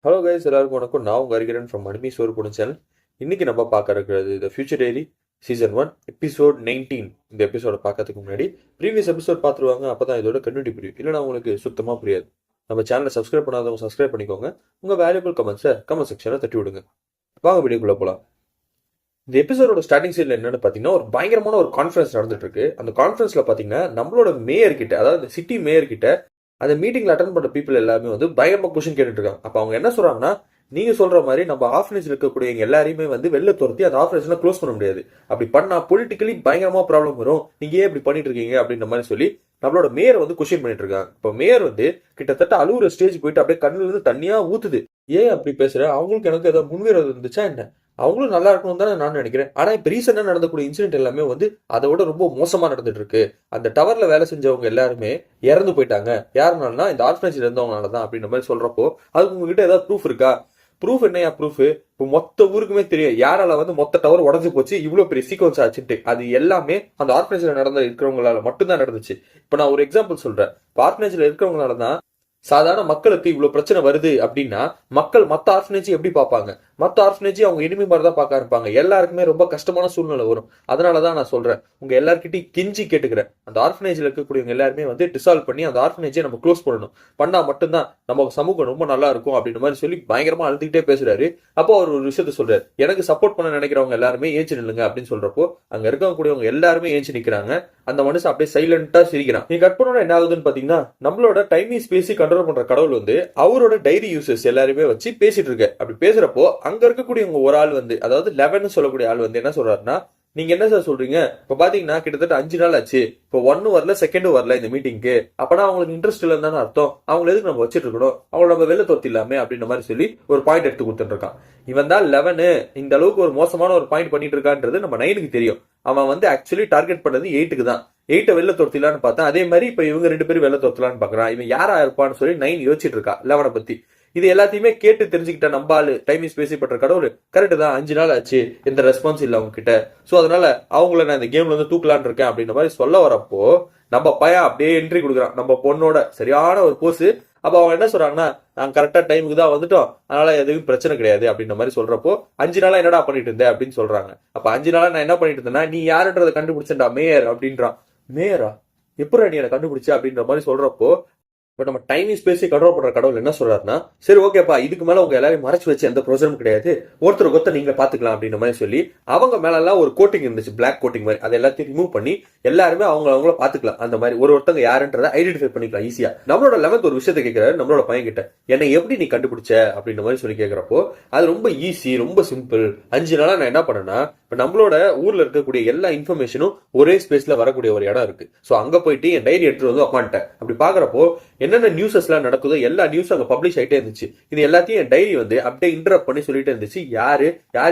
Hello guys, எல்லாருக்கும் வணக்கம். நான் உங்கள் ஹரிகரன் ஃப்ரம் அனிமி சோறு பொண்ணு சேனல். இன்னைக்கு நம்ம பார்க்க இருக்கிறது the future diary season 1 episode 19. இந்த எபிசோட பார்க்கறதுக்கு முன்னாடி ப்ரீவியஸ் எபிசோட் பார்த்துருவாங்க. அப்போ தான் இதோட கன்டினியூட்டி புரியும், இல்லைனா உங்களுக்கு சுத்தமாக புரியாது. நம்ம சேனலை சப்ஸ்கிரைப் பண்ணாதவங்க சப்ஸ்கிரைப் பண்ணிக்கோங்க. உங்கள் வேல்யூபிள் கமெண்ட்ஸை கமெண்ட் செக்ஷனில் தட்டி விடுங்க. வாங்க வீடியோக்குள்ளே போகலாம். இந்த எபிசோடோட ஸ்டார்டிங் சீன்ல என்னன்னு பார்த்தீங்கன்னா, ஒரு பயங்கரமான ஒரு கான்ஃபரன்ஸ் நடந்துட்டு இருக்கு. அந்த கான்ஃபரன்ஸ்ல பார்த்தீங்கன்னா நம்மளோட மேயர் கிட்ட, அதாவது சிட்டி மேயர் கிட்ட அந்த மீட்டிங்ல அட்டன் பண்ற பீப்புள் எல்லாருமே வந்து பயங்கரமா கொஸ்டின் கேட்டுட்டு இருக்காங்க. அப்ப அவங்க என்ன சொல்றாங்கன்னா, நீங்க சொல்ற மாதிரி நம்ம ஆர்ஃபனேஜ்ல இருக்கக்கூடிய எல்லாரையுமே வந்து வெளில துரத்தி அந்த ஆர்ஃபனேஜ்ல க்ளோஸ் பண்ண முடியாது. அப்படி பண்ணா பொலிட்டிக்கலி பயங்கரமா ப்ராப்ளம் வரும். நீங்க ஏன் இப்படி பண்ணிட்டு இருக்கீங்க அப்படின்ற மாதிரி சொல்லி நம்மளோட மேயர் வந்து கொஸ்டின் பண்ணிட்டு இருக்காங்க. இப்போ மேயர் வந்து கிட்டத்தட்ட அழுவுற ஸ்டேஜ் போயிட்டு அப்படியே கண்ணுல இருந்து தண்ணியா ஊத்துது. ஏன் அப்படி பேசுற? அவங்களுக்கு எனக்கு ஏதாவது முன்வீரம் இருந்துச்சா என்ன? அவங்களும் நல்லா இருக்கணும் தானே நான் நினைக்கிறேன். ஆனா இப்ப ரீசெண்டா நடந்தக்கூடிய இன்சிடென்ட் எல்லாமே வந்து அதை விட ரொம்ப மோசமா நடந்துட்டு இருக்கு. அந்த டவர்ல வேலை செஞ்சவங்க எல்லாருமே இறந்து போயிட்டாங்க. யாருனாலனா இந்த ஆர்ஃபனேஜ்ல இருந்தவங்களால தான் அப்படின்ற மாதிரி சொல்றப்போ, அதுக்கு உங்ககிட்ட ஏதாவது ப்ரூஃப் இருக்கா? ப்ரூஃப் என்னையா ப்ரூஃப்? இப்போ மொத்த ஊருக்குமே தெரியும் யாரால வந்து மொத்த டவர் உடஞ்சு போச்சு, இவ்வளவு பெரிய சீக்வன்ஸ் ஆச்சுட்டு. அது எல்லாமே அந்த ஆர்ஃபனேஜ்ல நடந்த இருக்கிறவங்களால மட்டும்தான் நடந்துச்சு. இப்போ நான் ஒரு எக்ஸாம்பிள் சொல்றேன். ஆர்ஃபனேஜ்ல இருக்கிறவங்களால தான் சாதாரண மக்களுக்கு இவ்வளவு பிரச்சனை வருது அப்படின்னா, மக்கள் மத்த ஆர்ஃபனேஜ் எப்படி பார்ப்பாங்க? மத்த ஆர்ஃபனேஜ் அவங்க இனிமே மாதிரி தான் பார்க்க இருப்பாங்க. எல்லாருக்குமே ரொம்ப கஷ்டமான சூழ்நிலை வரும். அதனாலதான் நான் சொல்றேன், உங்க எல்லார்கிட்டையும் கெஞ்சி கேட்டுக்கிறேன், அந்த ஆர்ஃபனேஜ்ல இருக்கக்கூடியவங்க எல்லாருமே வந்து டிசால்வ் பண்ணி அந்த ஆர்ஃபனேஜை நம்ம க்ளோஸ் பண்ணணும். பண்ணா மட்டும்தான் நம்ம சமூகம் ரொம்ப நல்லா இருக்கும் அப்படின்ற மாதிரி சொல்லி பயங்கரமா அழுதுகிட்டே பேசுறாரு. அப்போ அவர் ஒரு விஷயத்த சொல்றாரு, எனக்கு சப்போர்ட் பண்ண நினைக்கிறவங்க எல்லாருமே ஏஞ்சி நில்லுங்க அப்படின்னு சொல்றப்போ, அங்க இருக்கக்கூடியவங்க எல்லாருமே ஏஞ்சி நிக்கிறாங்க. அந்த மனுஷன் அப்படியே சைலண்டா சிரிக்கிறான். நீ கட் பண்ணோட என்ன ஆகுதுன்னு பாத்தீங்கன்னா, நம்மளோட டைம் ஸ்பேஸ் கண்ட்ரோல் பண்ற கடவுள் வந்து அவரோட டைரி யூசர்ஸ் எல்லாருமே வச்சு பேசிட்டு இருக்க. அப்படி பேசுறப்போ அங்க இருக்கக்கூடிய ஒரு ஆள் வந்து, அதாவது 11 சொல்லக்கூடிய ஆள் வந்து என்ன சொல்றாருன்னா, நீங்க என்ன சார் சொல்றீங்க? இப்ப பாத்தீங்கன்னா கிட்டத்தட்ட 5 நாள் ஆச்சு. இப்போ 1 வரல, 2 வரல இந்த மீட்டிங்க்கு. அப்பனா அவங்களுக்கு இன்ட்ரெஸ்ட் இல்லைன்னு தானே அர்த்தம். அவங்களை எதுக்கு நம்ம வச்சிட்டு இருக்கணும்? அவங்கள நம்ம வெளில தொத்திடலாமே அப்படின்ற மாதிரி சொல்லி ஒரு பாயிண்ட் எடுத்து கொடுத்துட்டு இருக்கான். இவன் தான் 11 இந்த அளவுக்கு ஒரு மோசமான ஒரு பாயிண்ட் பண்ணிட்டு இருக்கான்றது நம்ம 9க்கு தெரியும். அவன் வந்து ஆக்சுவலி டார்கெட் பண்ணது 8க்கு தான். 8 வெளில தொத்திலான்னு பார்த்தா, அதே மாதிரி இப்ப இவங்க 2 பேரும் வெளில தொத்தலான்னு பாக்குறான். இவன் யாரா இருப்பான்னு சொல்லி 9 யோசிச்சுட்டு இருக்கா 11 பத்தி. இது எல்லாத்தையுமே கேட்டு தெரிஞ்சுக்கிட்ட நம்ம ஆளு டைம் ஸ்பேஸ் பண்ற கடவுள், கரெக்ட் தான் 5 நாள் ஆச்சு, எந்த ரெஸ்பான்ஸ் இல்லை அவங்க கிட்ட. சோ அதனால அவங்கள நான் இந்த கேம்ல வந்து தூக்கலான்னு இருக்கேன் அப்படின்ற மாதிரி சொல்ல வரப்போ, நம்ம பையன் அப்படியே என்ட்ரி கொடுக்குறான். நம்ம பொண்ணோட சரியான ஒரு போஸ். அப்ப அவங்க என்ன சொல்றாங்கன்னா, நாங்க கரெக்டா டைமுக்கு தான் வந்துட்டோம், அதனால எதுவும் பிரச்சனை கிடையாது அப்படின்ற மாதிரி சொல்றப்போ, 5 நாளா என்னடா பண்ணிட்டு இருந்தேன் அப்படின்னு சொல்றாங்க. அப்ப 5 நாளா நான் என்ன பண்ணிட்டு இருந்தேன்னா, நீ யாருன்றதை கண்டுபிடிச்சா மேயர் அப்படின்றான். மேயரா? எப்படா நீ என்ன கண்டுபிடிச்ச அப்படின்ற மாதிரி சொல்றப்போ, பட் நம்ம டைம் ஸ்பேஸை கண்ட்ரோல் பண்ற கடவுள் என்ன சொல்றாருன்னா, சரி ஓகேப்பா, இதுக்கு மேல உங்க எல்லாரையும் மறைச்சு வச்சு எந்த ப்ரோஜனமும் கிடையாது, ஒருத்தருக்கு ஒருத்தர் நீங்க பாத்துக்கலாம் அப்படின்ற மாதிரி சொல்லி அவங்க மேல எல்லாம் ஒரு கோட்டிங் இருந்துச்சு, பிளாக் கோட்டிங் மாதிரி. அதை எல்லாத்தையும் ரிமூவ் பண்ணி எல்லாருமே அவங்கள பாத்துக்கலாம். அந்த மாதிரி ஒருத்தங்க யாருன்றதை ஐடென்டிஃபை பண்ணிக்கலாம் ஈஸியா. நம்மளோட 11th ஒரு விஷயத்தை கேட்கிறாரு நம்மளோட பையன் கிட்ட, என்னை எப்படி நீ கண்டுபிடிச்ச அப்படின்ற மாதிரி சொல்லி கேட்கிறப்போ, அது ரொம்ப ஈஸி, ரொம்ப சிம்பிள். 5 நாளா நான் என்ன பண்ணேன்னா, இப்ப நம்மளோட ஊர்ல இருக்கக்கூடிய எல்லா இன்ஃபர்மேஷனும் ஒரே ஸ்பேஸ்ல வரக்கூடிய ஒரு இடம் இருக்கு. சோ அங்க போயிட்டு என் டைரி எடுத்துட்டு வந்து உட்காந்துட்டேன். அப்படி பாக்குறப்போ என்னென்ன நியூஸஸ் எல்லாம் நடக்குதோ எல்லா நியூஸும் அங்க பப்ளிஷ் ஆயிட்டே இருந்துச்சு. இது எல்லாத்தையும் என் டைரி வந்து அப்படியே இன்டரப்ட் பண்ணி சொல்லிட்டே இருந்துச்சு, யாரு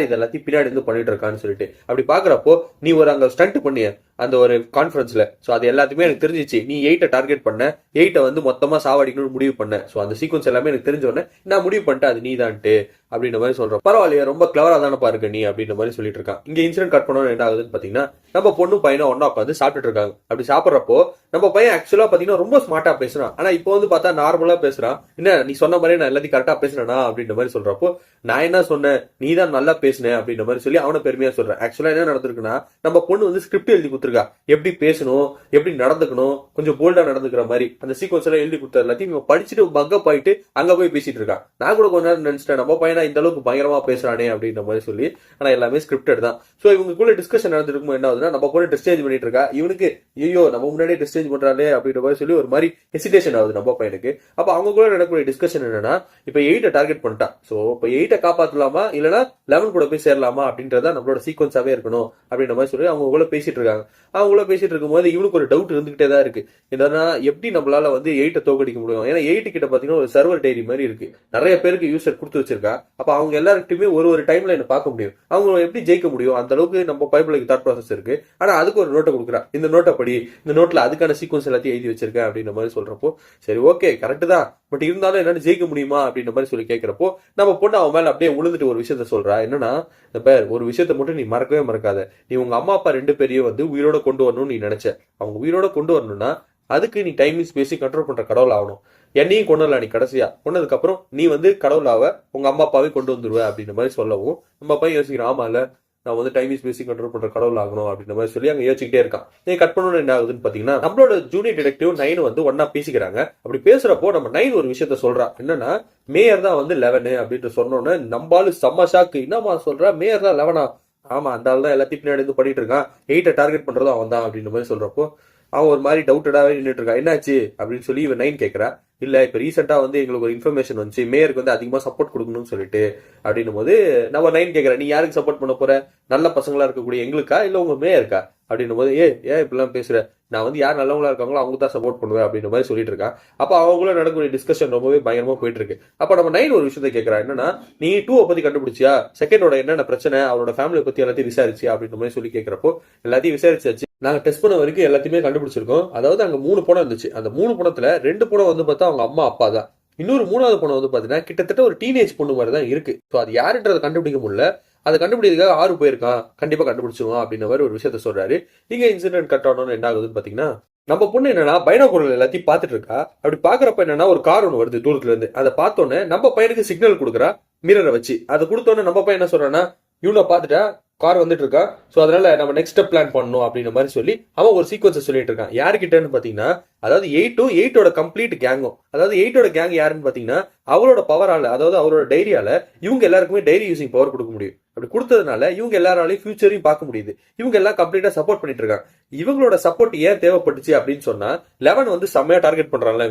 இது எல்லாத்தையும் பின்னாடி இருந்து பண்ணிட்டு இருக்கான்னு சொல்லிட்டு. அப்படி பாக்குறப்போ, நீ ஒரு அங்க ஸ்டண்ட் பண்ணிய அந்த ஒரு கான்ஃபரன்ஸ்ல, சோ அது எல்லாத்தையுமே எனக்கு தெரிஞ்சிச்சு. நீ 8 டார்கெட் பண்ண, 8 வந்து மொத்தமா சாவடிக்கணும்னு முடிவு பண்ண. சோ அந்த சீக்வன்ஸ் எல்லாமே எனக்கு தெரிஞ்ச உடனே நான் முடிவு பண்ணிட்டேன் அது நீ தான்ட்டு அப்படின்ற மாதிரி சொல்றோம். பரவாயில்லையா, ரொம்ப கிளவரா தானே பாருங்க நீ அப்படின்ற மாதிரி சொல்லிட்டு இருக்கான். இங்க இன்சிடென்ட் கட் பண்ணணும் என்ன ஆகுதுன்னு பாத்தீங்கன்னா, நம்ம பொண்ணும் பையனும் ஒன்னா உட்காந்து சாப்பிட்டுட்டு இருக்காங்க. அப்படி சாப்பிட்றப்போ நம்ம பையன் ஆக்சுவலா பாத்தீங்கன்னா ரொம்ப ஸ்மார்ட்டா பேசுறான். ஆனா இப்போ வந்து பார்த்தா நார்மலா பேசுறான். என்ன நீ சொன்ன மாதிரி நான் எல்லாத்தையும் கரெக்டா பேசுறேனா அப்படின்ற மாதிரி சொல்றப்போ, நான் என்ன சொன்னேன், நீ தான் நல்லா பேசுனேன் அப்படின்ற மாதிரி சொல்லி அவனை பெருமையா சொல்றேன். ஆக்சுவலா என்ன நடந்திருக்குன்னா, நம்ம பொண்ணு வந்து ஸ்கிரிப்ட் எழுதி கொடுத்துருக்கா, எப்படி பேசணும், எப்படி நடந்துக்கணும், கொஞ்சம் போல்டா நடந்துக்கிற மாதிரி அந்த சீக்வன்ஸ் எல்லாம் எழுதி கொடுத்தா எல்லாத்தையும் இவன் படிச்சுட்டு பக்கப் ஆயிட்டு அங்க போய் பேசிட்டு இருக்கான். நான் கூட கொஞ்ச நேரம் நினைச்சிட்டேன், நம்ம பையனா இந்த அளவுக்கு பயங்கரமா பேசுறானே அப்படின்ற மாதிரி சொல்லி. ஆனா எல்லாமே ஸ்கிரிப்டட் தான். சோ இவங்களுக்குள்ள டிஸ்கஷன் நடந்துருக்கும் என்ன ஆகுதுன்னா, நம்ம கூட டிஸ்டேஜ் பண்ணிட்டு இருக்கா. இவனுக்கு ஐயோ நம்ம முன்னாடியே டிஸ்டேஜ் பண்றாளே அப்படின்ற மாதிரி சொல்லி ஒரு மாதிரி ஹெசிடேஷன் ஆகுது நம்ம பையனுக்கு. அப்ப அவங்க கூட நடக்கக்கூடிய டிஸ்கஷன் என்னன்னா, இப்ப 8 டார்கெட் பண்ணிட்டான். சோ இப்ப 8 காப்பாத்தலாமா இல்லனா 11 கூட போய் சேரலாமா அப்படின்றத நம்மளோட சீக்வன்ஸாவே இருக்கணும் அப்படின்ற மாதிரி சொல்லி அவங்க கூட பேசிட்டு இருக்காங்க. அவங்கள பேசிட்டு இருக்கும்போது இவனுக்கு ஒரு டவுட் இருந்துகிட்டே தான் இருக்கு. என்னன்னா, எப்படி நம்மளால வந்து 8 தோக்கடிக்க முடியும்? ஏன்னா 8 கிட்ட பாத்தீங்கன்னா ஒரு சர்வர் டைரி மாதிரி இருக்கு, நிறைய பேருக்கு யூசர் கொடுத்து வச்சிருக்கா. அப்ப அவங்க எல்லாருக்குமே ஒரு டைம்ல என்ன பார்க்க முடியும், அவங்க எப்படி ஜெயிக்க முடியும்? அந்த அளவுக்கு நம்ம பைபிளுக்கு தாட் ப்ராசஸ் இருக்கு. ஆனா அதுக்கு ஒரு நோட்டை கொடுக்குறா, இந்த நோட்டை படி, இந்த நோட்ல அதுக்கான சீக்வன்ஸ் எல்லாத்தையும் எழுதி வச்சிருக்கேன் அப்படின்ற மாதிரி சொல்றப்போ, சரி ஓகே கரெக்ட் தான், பட் இருந்தாலும் என்னன்னு ஜெயிக்க முடியுமா அப்படின்ற மாதிரி சொல்லி கேட்கிறப்போ, நம்ம பொண்ணு அவன் மேல அப்படியே உழுந்துட்டு ஒரு விஷயத்த சொல்றா. என்னன்னா, இந்த பேர் ஒரு விஷயத்த மட்டும் நீ மறக்கவே மறக்காத, நீ உங்க அம்மா அப்பா 2 பேரையும் வந்து உயிரோட கொண்டு வரணும்னு நீ நினைச்ச. அவங்க உயிரோட கொண்டு வரணும்னா அதுக்கு நீ டைம் ஸ்பேஸி கண்ட்ரோல் பண்ற கடவுள் ஆகணும். என்னையும் கொண்டுடலாம் நீ கடைசியா கொண்டதுக்கு அப்புறம் நீ வந்து கடவுளாவ உங்க அம்மா அப்பாவே கொண்டு வந்துருவ அப்படின்ற மாதிரி சொல்லவும் நம்ம பையன் யோசிக்கிறான், ஆமா இல்ல நான் வந்து டைம் ஸ்பேஸி கண்ட்ரோல் பண்ற கடவுள் ஆகணும் அப்படின்ற மாதிரி சொல்லி அங்க யோசிச்சுக்கிட்டே இருக்கான். நீ கட் பண்ணணும் என்ன ஆகுதுன்னு பாத்தீங்கன்னா நம்மளோட ஜூனியர் டிடெக்டிவ் 9 வந்து ஒன்னா பேசிக்கிறாங்க. அப்படி பேசுறப்போ நம்ம 9 ஒரு விஷயத்த சொல்றா, என்னன்னா மேயர் தான் வந்து 11 அப்படின்ட்டு சொன்னோன்னு நம்மளால செம்ம ஷாக்கு. என்னமா சொல்ற, மேயர் தான் 11? ஆமா, அந்த ஆள் தான் எல்லாத்தையும் பின்னாடி இருந்து பண்ணிட்டு இருக்கான், 8 டார்கெட் பண்றதும் அவன் தான் அப்படின்ற மாதிரி சொல்றப்போ அவன் ஒரு மாதிரி டவுட்டடாவே நின்றுட்டு இருக்கான். என்னாச்சு அப்படின்னு சொல்லி இவன் 9 கேட்கறா. இல்ல இப்ப ரீசெண்டா வந்து எங்களுக்கு ஒரு இன்ஃபர்மேஷன் வந்துச்சு, மேயருக்கு வந்து அதிகமா சப்போர்ட் கொடுக்கணும்னு சொல்லிட்டு அப்படின்னும் போது நம்ம 9 கேட்கறேன், நீ யாருக்கு சப்போர்ட் பண்ண போற, நல்ல பசங்களா இருக்கக்கூடிய எங்களுக்கா இல்ல உங்க மேயருக்கா அப்படின்னும் போது ஏன் இப்படிலாம் பேசுற, நான் வந்து யார் நல்லவங்களா இருக்காங்களோ அவங்க தான் சப்போர்ட் பண்ணுவேன் அப்படின்ற மாதிரி சொல்லிட்டு இருக்கான். அப்ப அவங்களும் நடக்கக்கூடிய டிஸ்கஷன் ரொம்பவே பயங்கரமா போயிட்டு இருக்கு. அப்ப நம்ம 9 ஒரு விஷயத்த கேட்கறான், என்னன்னா நீ 2 பத்தி கண்டுபிடிச்சியா, செகண்டோட என்னென்ன பிரச்சனை, அவரோட ஃபேமிலியை பத்தி எல்லாத்தையும் விசாரிச்சு அப்படின்ற மாதிரி சொல்லி கேட்கறப்போ எல்லாத்தையும் விசாரிச்சாச்சு, நாங்க டெஸ்ட் பண்ண வரைக்கும் எல்லாத்தையுமே கண்டுபிடிச்சிருக்கோம். அதாவது அங்க 3 படம் இருந்துச்சு. அந்த 3 படத்துல 2 படம் வந்து பார்த்தா அவங்க அம்மா அப்பா தான். இன்னொரு 3வது படம் வந்து பாத்தீங்கன்னா கிட்டத்தட்ட ஒரு டீனேஜ் பொண்ணு மாதிரி தான் இருக்கு. ஸோ அது யாருன்றதை கண்டுபிடிக்க முடியல. அதை கண்டுபிடிக்கிறதுக்காக 6 போயிருக்கான், கண்டிப்பா கண்டுபிடிச்சிருவான் அப்படின்ற மாதிரி ஒரு விஷயத்த சொல்றாரு. இங்க இன்சிடென்ட் கட் ஆனோன்னு என்ன ஆகுதுன்னு பாத்தீங்கன்னா நம்ம பொண்ணு என்னன்னா பைனாகுலர் எல்லாத்தையும் பார்த்துட்டு இருக்கா. அப்படி பாக்குறப்ப என்னன்னா ஒரு கார் ஒன்று வருது தூரத்துல இருந்து. அதை பார்த்தோன்னே நம்ம பையனுக்கு சிக்னல் கொடுக்குறா மிரரை வச்சு. அதை கொடுத்தோன்னே நம்ம பையன் என்ன சொல்றான்னா, இவனை பார்த்துட்டா கார் வந்துட்டு இருக்கா, ஸோ அதனால நம்ம நெக்ஸ்ட் ஸ்டெப் பிளான் பண்ணணும் அப்படின்ற மாதிரி சொல்லி அவன் ஒரு சீக்வன்ஸை சொல்லிட்டு இருக்கான். யாருக்கிட்டன்னு பாத்தீங்கன்னா அதாவது 8 கம்ப்ளீட் கேங்கும். அதாவது 8 கேங் யாருன்னு பாத்தீங்கன்னா அவரோட பவரால, அதாவது அவரோட டைரியால இவங்க எல்லாருக்குமே டைரி யூசிங் பவர் கொடுக்க முடியும். அப்படி கொடுத்ததுனால இவங்க எல்லாராலையும் ஃபியூச்சரையும் பார்க்க முடியுது. இவங்க எல்லாம் கம்ப்ளீட்டா சப்போர்ட் பண்ணிட்டு இருக்காங்க. இவங்களோட சப்போர்ட் ஏன் தேவைப்பட்டுச்சு அப்படின்னு சொன்னா 11 வந்து செம்மையா டார்கெட் பண்றாங்களா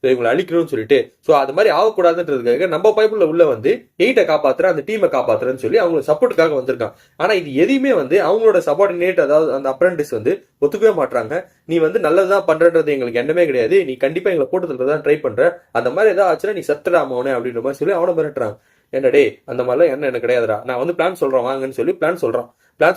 இவங்களை அழிக்கணும்னு சொல்லிட்டு. சோ அது மாதிரி ஆகக்கூடாதுன்றதுக்காக நம்ம பைபிள்ல உள்ள வந்து 8 காப்பாத்துற அந்த டீமை காப்பாத்துறேன்னு சொல்லி அவங்க சப்போர்ட்டுக்காக வந்திருக்கான். ஆனா இது எதையுமே வந்து அவங்களோட சபார்டினேட், அதாவது அந்த அப்ரண்டிஸ் வந்து ஒத்துக்கவே மாட்டாங்க. நீ வந்து நல்லதுதான் பண்றது எங்களுக்கு எண்ணமே கிடையாது, நீ கண்டிப்பா எங்களை போட்டு தரதான் ட்ரை பண்ற, அந்த மாதிரி ஏதாவது ஆச்சுன்னா நீ சத்துடாமோனே அப்படின்ற மாதிரி சொல்லி அவனை மிரட்டுறாங்க. என்னடே அந்த மாதிரிலாம் என்ன எனக்கு கிடையாதுடா, நான் வந்து பிளான் சொல்றேன் வாங்கன்னு சொல்லி பிளான்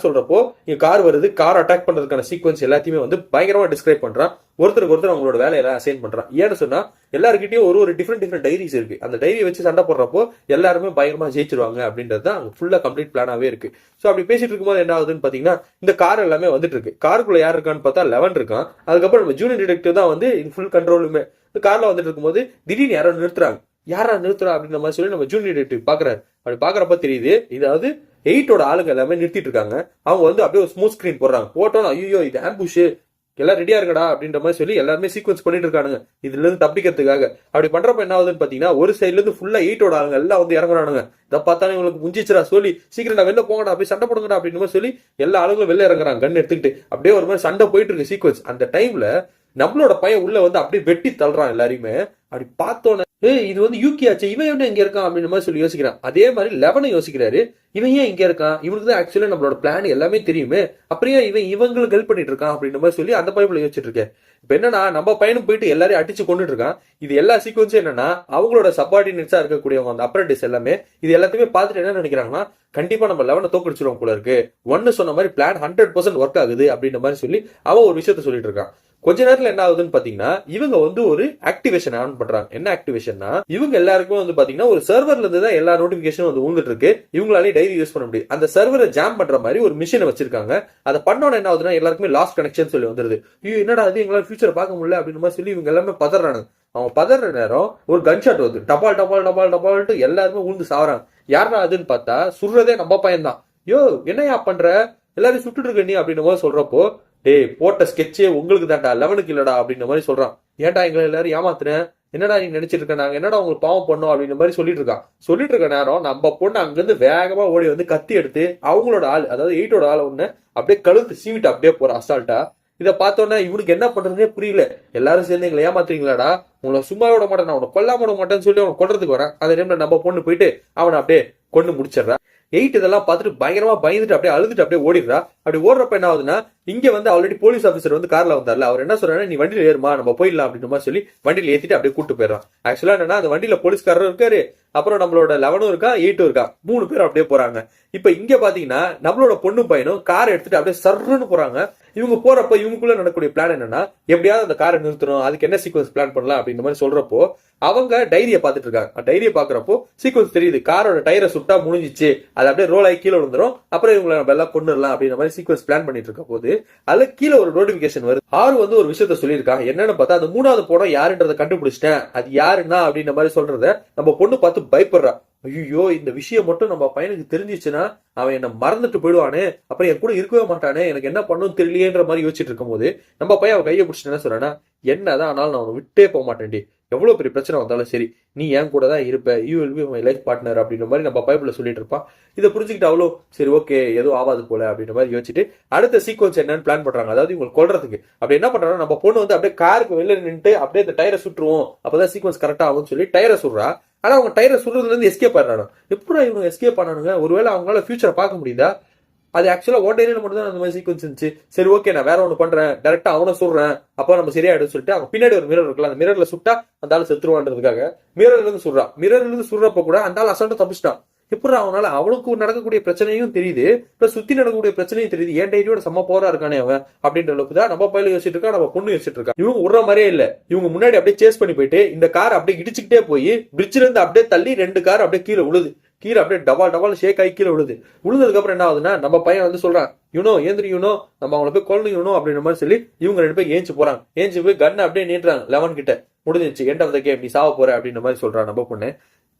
சொல்றப்போ இங்க கார் வருது, கார் அட்டாக் பண்றதுக்கான சீக்வன்ஸ் எல்லாத்தையுமே வந்து பயங்கரமா டிஸ்கிரைப் பண்றான். ஒருத்தருக்கு ஒருத்தர் அவங்களோட வேலையெல்லாம் அசைன் பண்றான். ஏன்னு சொன்னா எல்லாருக்கிட்டையும் ஒரு டிஃப்ரெண்ட் டைரிஸ் இருக்கு. அந்த டைரியை வச்சு சண்டை போடுறப்போ எல்லாருமே பயங்கரமா ஜெயிச்சிருவாங்க அப்படின்றது தான் ஃபுல்லா கம்ப்ளீட் பிளானாவே இருக்கு. ஸோ அப்படி பேசிட்டு இருக்கும்போது என்ன ஆகுதுன்னு பாத்தீங்கன்னா இந்த கார் எல்லாமே வந்துட்டு இருக்கு. காருக்குள்ள யார் இருக்கான்னு பார்த்தா 11 இருக்கான். அதுக்கப்புறம் நம்ம ஜூனியர் டிடெக்டிவ் தான் வந்து ஃபுல் கண்ட்ரோலுமே. இந்த கார்ல வந்துட்டு இருக்கும்போது திடீர்னு யாரோ நிறுத்துறாங்க. யாரா நிறுத்துறா அப்படின்ற மாதிரி சொல்லி நம்ம ஜூனியர் டிடெக்டிவ் பாக்குறாரு. அப்படி பாக்குறப்ப தெரியுது இதாவது 8 ஆளுங்க எல்லாமே நிறுத்திட்டு இருக்காங்க. அவங்க வந்து அப்படியே ஒரு ஸ்மூத் ஸ்கிரீன் போடுறாங்க. போட்டோம் ஐயோ இது ஆம்புஷ், எல்லாம் ரெடியா இருக்கடா அப்படின்ற மாதிரி சொல்லி எல்லாருமே சீக்வன்ஸ் பண்ணிட்டு இருக்கானுங்க இதுல இருந்து தப்பிக்கிறதுக்காக. அப்படி பண்றப்ப என்ன ஆகுதுன்னு பாத்தீங்கன்னா ஒரு சைட்ல இருந்து ஃபுல்லா 8 ஆளுங்க எல்லாம் வந்து இறங்குறானுங்க. இதை பார்த்தாலும் இவங்களுக்கு முஞ்சிச்சுரா சொல்லி சீக்கிரம் வெளில போங்கடா, போய் சண்டை போடுங்கடா அப்படின்னு மாதிரி சொல்லி எல்லா ஆளுங்களும் வெளில இறங்குறாங்க கன் எடுத்துக்கிட்டு. அப்படியே ஒரு மாதிரி சண்டை போயிட்டு இருக்கு சீக்வன்ஸ். அந்த டைம்ல நம்மளோட பையன் உள்ள வந்து அப்படியே வெட்டி தள்ளுறான் எல்லாரையுமே. அப்படி பார்த்தோன்னே இது வந்து யூகே ஆச்சு, இவன் என்ன இங்க இருக்கான் அப்படின்ற மாதிரி சொல்லி யோசிக்கிறான். அதே மாதிரி 11 யோசிக்கிறாரு, இவன் ஏன் இங்க இருக்கான், இவனுக்கு தான் ஆக்சுவலா நம்மளோட பிளான் எல்லாமே தெரியுமே, அப்படியே இவங்களுக்கு ஹெல்ப் பண்ணிட்டு இருக்கான் அப்படின்ற மாதிரி சொல்லி அந்த பைப்ல யோசிச்சுட்டு இருக்கேன். இப்ப என்னன்னா நம்ம பையனும் போயிட்டு எல்லாரையும் அடிச்சு கொண்டுட்டு இருக்கான். இது எல்லா சீக்வன்ஸும் என்னன்னா அவங்களோட சப்பார்டினேட்ஸா இருக்கக்கூடியவங்க அந்த அப்ரண்டிஸ் எல்லாமே இது எல்லாத்தையுமே பார்த்துட்டு என்ன நினைக்கிறாங்கன்னா கண்டிப்பா நம்ம 11 தோக்கடிச்சிருவோம் போல இருக்கு, 1 சொன்ன மாதிரி பிளான் 100% ஒர்க் ஆகுது அப்படின்ற மாதிரி சொல்லி அவன் ஒரு விஷயத்த சொல்லிட்டு இருக்கான். கொஞ்ச நேரத்துல என்ன ஆகுதுன்னு பாத்தீங்கன்னா இவங்க வந்து ஒரு ஆக்டிவேஷன் ஆன் பண்றாங்க. என்ன ஆக்டிவேஷன்னா இவங்க எல்லாருக்கும் வந்து பாத்தீங்கன்னா ஒரு சர்வர்ல இருந்து தான் எல்லா நோட்டிபிகேஷனும் வந்து ஊந்துட்டு இருக்கு. இவங்களாலே டைரி யூஸ் பண்ண முடியும். அந்த சர்வரை ஜாம் பண்ற மாதிரி ஒரு மிஷினை வச்சிருக்காங்க. அதை பண்ணோன்னு என்ன ஆகுதுன்னா எல்லாருக்குமே லாஸ்ட் கனெக்ஷன் சொல்லி வந்துருது. ஐயோ என்னடா அது, எங்களால ஃபியூச்சர் பார்க்க முடியல அப்படின்னு மாதிரி சொல்லி இவங்க எல்லாமே பதறாங்க. அவங்க பதற நேரம் ஒரு கன்ஷாட் வருது, டபால் டபால் டபால் டபால்ட்டு எல்லாருமே ஊந்து சாவறாங்க. யாரா அதுன்னு பார்த்தா சுடுறதே நம்ம பையன் தான். யோ என்னையா பண்ற, எல்லாரும் சுட்டுட்டு இருக்க நீ அப்படின்னு போது சொல்றப்போ டேய் போட்ட ஸ்கெட்சே உங்களுக்கு தான்டா, 11க்கு இல்லடா அப்படின்ற மாதிரி சொல்றான். ஏன்டா எங்களை எல்லாரும் ஏமாத்துறேன், என்னடா நீ நினைச்சிட்டு இருக்க, நாங்க என்னடா உங்களுக்கு பாவம் பண்ணோம் அப்படின்ற மாதிரி சொல்லிட்டு இருக்க நேரம் நம்ம பொண்ணு அங்கிருந்து வேகமா ஓடி வந்து கத்தி எடுத்து அவங்களோட ஆள், அதாவது 8 ஆள் ஒண்ணு அப்படியே கழுத்து சீவிட்டு அப்படியே போற அசால்ட்டா. இதை பார்த்தோன்னா இவனுக்கு என்ன பண்றதுனே புரியல. எல்லாரும் சேர்ந்து எங்களை ஏமாத்துறீங்களாடா, உங்களை சும்மா விட மாட்டேன், நான் உன்னை கொல்லாம விட மாட்டேன்னு சொல்லி அவனை கொல்றதுக்கு வரேன். அந்த டைம்ல நம்ம பொண்ணு போயிட்டு அவனை அப்படியே கொண்டு முடிச்சிடறா. 8 இதெல்லாம் பார்த்துட்டு பயங்கரமா பயந்துட்டு அப்படியே அழுதுட்டு அப்படியே ஓடிடுறா. அப்படி ஓடுறப்ப என்ன ஆகுதுன்னா இங்க வந்து ஆல்ரெடி போலீஸ் ஆஃபீஸர் வந்து கார்ல வந்தார்ல, அவர் என்ன சொல்றாரு, நீ வண்டியில ஏறுமா நம்ம போயிடலாம் அப்படின்ற மாதிரி சொல்லி வண்டியில ஏத்திட்டு அப்படியே கூட்டு போயிடறான். ஆக்சுவலா என்னன்னா அந்த வண்டியில போலீஸ்காரரும் இருக்காரு, அப்புறம் நம்மளோட 11 இருக்கா 8 இருக்கா 3 பேர் அப்படியே போறாங்க. இப்ப இங்க பாத்தீங்கன்னா நம்மளோட பொண்ணு பையனும் கார் எடுத்துட்டு அப்படியே சர்ன்னு போறாங்க. இவங்க போறப்ப இவங்களுக்குள்ள நடக்கக்கூடிய பிளான் என்னன்னா எப்படியாவது அந்த காரை நிறுத்தணும், அதுக்கு என்ன சீக்வன்ஸ் பிளான் பண்ணலாம் அப்படின்ற மாதிரி சொல்றப்போ அவங்க டைரியை பார்த்துட்டு இருக்காங்க. டைரியை பாக்குறப்போ சீக்வன்ஸ் தெரியுது, காரோட டயரை சுட்டா முடிஞ்சிச்சு, அது அப்படியே ரோல் ஆகி கீழே விழுந்துரும், அப்புறம் இவங்களை நம்ம எல்லாம் கொண்டுடலாம் அப்படின்ற மாதிரி சீக்வன்ஸ் பிளான் பண்ணிட்டு இருக்க போது அதுல கீழே ஒரு நோட்டிபிகேஷன் வருது. ஆறு வந்து ஒரு விஷயத்த சொல்லியிருக்காங்க. என்னன்னு பார்த்தா அந்த மூணாவது படம் யாருன்றதை கண்டுபிடிச்சிட்டேன், அது யாருன்னா அப்படின்ற மாதிரி சொல்றத நம்ம பொண்ணு பார்த்து பயப்படுறா. ஐயோ இந்த விஷயம் மட்டும் நம்ம பையனுக்கு தெரிஞ்சிச்சுன்னா அவன் என்ன மறந்துட்டு போயிடுவானே, அப்புறம் என் கூட இருக்கவே மாட்டானே, எனக்கு என்ன பண்ணணும் தெரியலையேன்ற மாதிரி யோசிச்சுட்டு இருக்கும் போது நம்ம பையன் அவன் கையை பிடிச்சிட்டு என்ன சொல்றானா, என்னதான் ஆனாலும் நான் அவனை விட்டே போக மாட்டேன்டி, எவ்வளவு பெரிய பிரச்சனை வந்தாலும் சரி நீ என் கூட தான் இருப்ப, you will be my life partner அப்படின்ற மாதிரி நம்ம பைபிள்ல சொல்லிட்டு இருப்பான். இதை புரிஞ்சுக்கிட்டு அவ்வளோ சரி ஓகே எதுவும் ஆகாது போல அப்படின்ற மாதிரி யோசிச்சுட்டு அடுத்த சீக்வன்ஸ் என்னன்னு பிளான் பண்றாங்க. அதாவது இவங்க கொல்றதுக்கு அப்படி என்ன பண்றாங்க, நம்ம பொண்ணு வந்து அப்படியே காருக்கு வெளில நின்றுட்டு அப்படியே அந்த டயரை சுட்டுருவோம், அப்பதான் சீக்வன்ஸ் கரெக்டா ஆகும்னு சொல்லி டயரை சுடுறா. ஆனா அவங்க டயரை சுடுறதுல இருந்து எஸ்கேப் ஆயிடுறாங்க. எப்படி இவங்க எஸ்கேப் பண்ணானுங்க, ஒருவேளை அவங்களால ஃபியூச்சரை பார்க்க முடியுதா? அது ஆக்சுவலா ஓட்டையில மட்டும் தான் அந்த மாதிரி சீக்வன்ஸ் இருந்துச்சு. சரி ஓகே நான் வேற ஒன்று பண்றேன், டேரக்டா அவனை சொல்றேன், அப்போ நம்ம சரியாயிடும் சொல்லிட்டு அவங்க பின்னாடி ஒரு மிரர் இருக்குல்ல, அந்த மிரர்ல சுட்டா அந்த ஆள் செத்துருவான்றதுக்காக மிரர்ல இருந்து சுடுறான். மிரர்ல இருந்து சுடுறப்ப கூட அந்த ஆள் அசால்ட்டா தப்பிச்சிட்டான். எப்படி அவனால அவனுக்கு நடக்கக்கூடிய பிரச்சனையும் தெரியுது, பிளஸ் சுத்தி நடக்கக்கூடிய பிரச்சனையும் தெரியுது, ஏன் டைரியோட செம்ம போரா இருக்கானே அவன் அப்படின்ற அளவுக்கு தான் நம்ம பையில யோசிச்சுட்டு இருக்கா, நம்ம பொண்ணு யோசிச்சுட்டு இருக்கா. இவங்க விடுற மாதிரியே இல்ல, இவங்க முன்னாடி அப்படியே சேஸ் பண்ணி போயிட்டு இந்த கார் அப்படியே இடிச்சுக்கிட்டே போய் பிரிட்ஜ்ல இருந்து அப்படியே தள்ளி 2 கார் அப்படியே கீழே விழுது. கீழே அப்படியே டபால் ஷேக் ஆகி கீழே விழுது. விழுந்ததுக்கு அப்புறம் என்ன ஆகுதுன்னா நம்ம பையன் வந்து சொல்றான், யூனோ ஏந்திரி யூனோ, நம்ம அவங்கள போய் கொல்லணும் யூனோ அப்படின்ற மாதிரி சொல்லி இவங்க 2 பேர் ஏஞ்சி போறாங்க. ஏஞ்சி போய் கண்ணை அப்படியே நீட்டுறாங்க. 11 கிட்ட முடிஞ்சிச்சு, எண்ட் ஆஃப் த கேம், நீ சாவ போற அப்படின்ற மாதிரி சொல்றான் நம்ம பொண்ணு.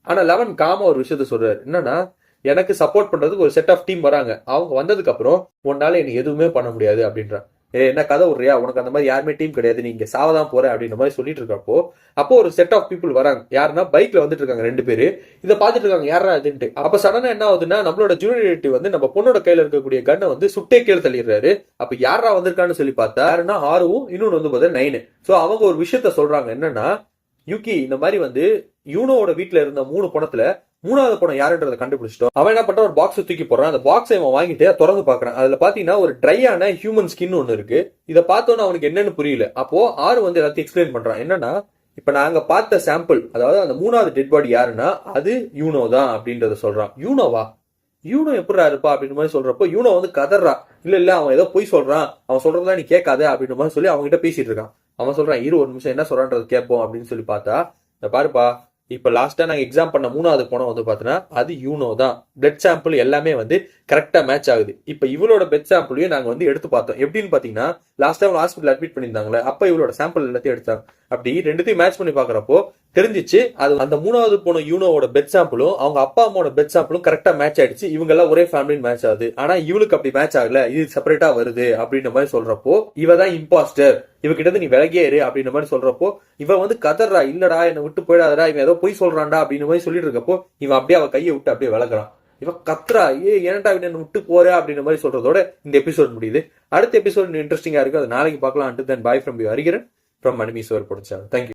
ஆனா 11 காம ஒரு விஷயத்த சொல்றாரு, என்னன்னா எனக்கு சப்போர்ட் பண்றதுக்கு ஒரு செட் ஆஃப் டீம் வராங்க, அவங்க வந்ததுக்கு அப்புறம் உன்னால எனக்கு எதுவுமே பண்ண முடியாது அப்படின்றான். என்ன கதை விடுறியா, உனக்கு அந்த மாதிரி யாருமே டீம் கிடையாது, நீங்க சாவதான் போற அப்படின்ற மாதிரி சொல்லிட்டு இருக்கப்போ அப்போ ஒரு செட் ஆஃப் பீப்புள் வராங்க. யாருன்னா பைக்ல வந்துட்டு இருக்காங்க 2 பேரு, இதை பார்த்துட்டு இருக்காங்க யாரா இதுன்ட்டு. அப்ப சடனா என்ன ஆகுதுன்னா நம்மளோட ஜூனியர் வந்து நம்ம பொண்ணோட கையில இருக்கக்கூடிய கண்ணை வந்து சுட்டே கீழே தள்ளிடுறாரு. அப்ப யாரா வந்திருக்கான்னு சொல்லி பார்த்தா யாருன்னா ஆறுவும் இன்னொன்னு வந்து பார்த்தா 9. சோ அவங்க ஒரு விஷயத்த சொல்றாங்க, என்னன்னா யூகி இந்த மாதிரி வந்து யூனோவோட வீட்டுல இருந்த 3 பணத்துல 3வது பணம் யாருன்றதை கண்டுபிடிச்சிட்டோம். அவன் என்ன பண்ற, ஒரு பாக்ஸ் தூக்கி போடுறான். அந்த பாக்ஸை அவன் வாங்கிட்டு திறந்து பாக்குறான். அதுல பாத்தீங்கன்னா ஒரு ட்ரையான ஹியூமன் ஸ்கின் ஒண்ணு இருக்கு. இதை பார்த்தோன்னு அவனுக்கு என்னன்னு புரியல. அப்போ ஆறு வந்து எல்லாத்தையும் எக்ஸ்பிளைன் பண்றான். என்னன்னா இப்ப நாங்க பார்த்த சாம்பிள், அதாவது அந்த 3வது டெட் பாடி யாருன்னா அது யூனோ தான் அப்படின்றத சொல்றான். யூனோவா, யூனோ எப்படா இருப்பா அப்படின்ற மாதிரி சொல்றப்போ யூனோ வந்து கதறா, இல்ல அவன் ஏதோ போய் சொல்றான், அவன் சொல்றதா நீ கேட்காத அப்படின்ற மாதிரி சொல்லி அவங்க கிட்ட பேசிட்டு இருக்கான். அவன் சொல்றான், இரு ஒரு நிமிஷம் என்ன சொல்றான்றது கேட்போம் அப்படின்னு சொல்லி பார்த்தா, இந்த பாருப்பா இப்ப லாஸ்டா நாங்க எக்ஸாம் பண்ண 3வது பணம் வந்து பாத்தீங்கன்னா அது யூனோ தான். பிளட் சாம்பிள் எல்லாமே வந்து கரெக்டா மேட்ச் ஆகுது. இப்ப இவளோட பிளட் சாம்பிளையும் நாங்க வந்து எடுத்து பார்த்தோம். எப்படின்னு பாத்தீங்கன்னா லாஸ்ட் டைம் ஹாஸ்பிட்டல் அட்மிட் பண்ணியிருந்தாங்களே, அப்ப இவளோட சாம்பிள் எல்லாத்தையும் எடுத்தாங்க. அப்படி 2த்தையும் மேட்ச் பண்ணி பாக்குறப்போ தெரிஞ்சிச்சு அது அந்த 3வது போன யூனோவோட பெட் சாம்பிளும் அவங்க அப்பா அம்மாவோட பெட் சாம்பிளும் கரெக்டா மேட்ச் ஆயிடுச்சு. இவங்க எல்லாம் ஒரே ஃபேமிலின்னு மேட்ச் ஆகுது. ஆனா இவளுக்கு அப்படி மேட்ச் ஆகல, இது செப்பரேட்டா வருது அப்படின்ற மாதிரி சொல்றப்போ இவ தான் இம்பாஸ்டர், இவகிட்ட நீ விலகியே இரு அப்படின்ற மாதிரி சொல்றப்போ இவ வந்து கதறா, இல்லடா என்னை விட்டு போயிடாதடா, இவன் ஏதோ போய் சொல்றான்டா அப்படின்ற மாதிரி சொல்லிட்டு இருக்கப்போ இவன் அப்படியே அவ கையை விட்டு அப்படியே விலகுறான். இவன் கத்ரா, ஏன்டா என்ன விட்டு போற அப்படின்ற மாதிரி சொல்றதோட இந்த எபிசோட் முடியுது. அடுத்த எபிசோட் இன்ட்ரெஸ்டிங்கா இருக்கு, அது நாளைக்கு பார்க்கலாம். Until then, bye from you, Hariharan from Manimi Sir Production. Thank you.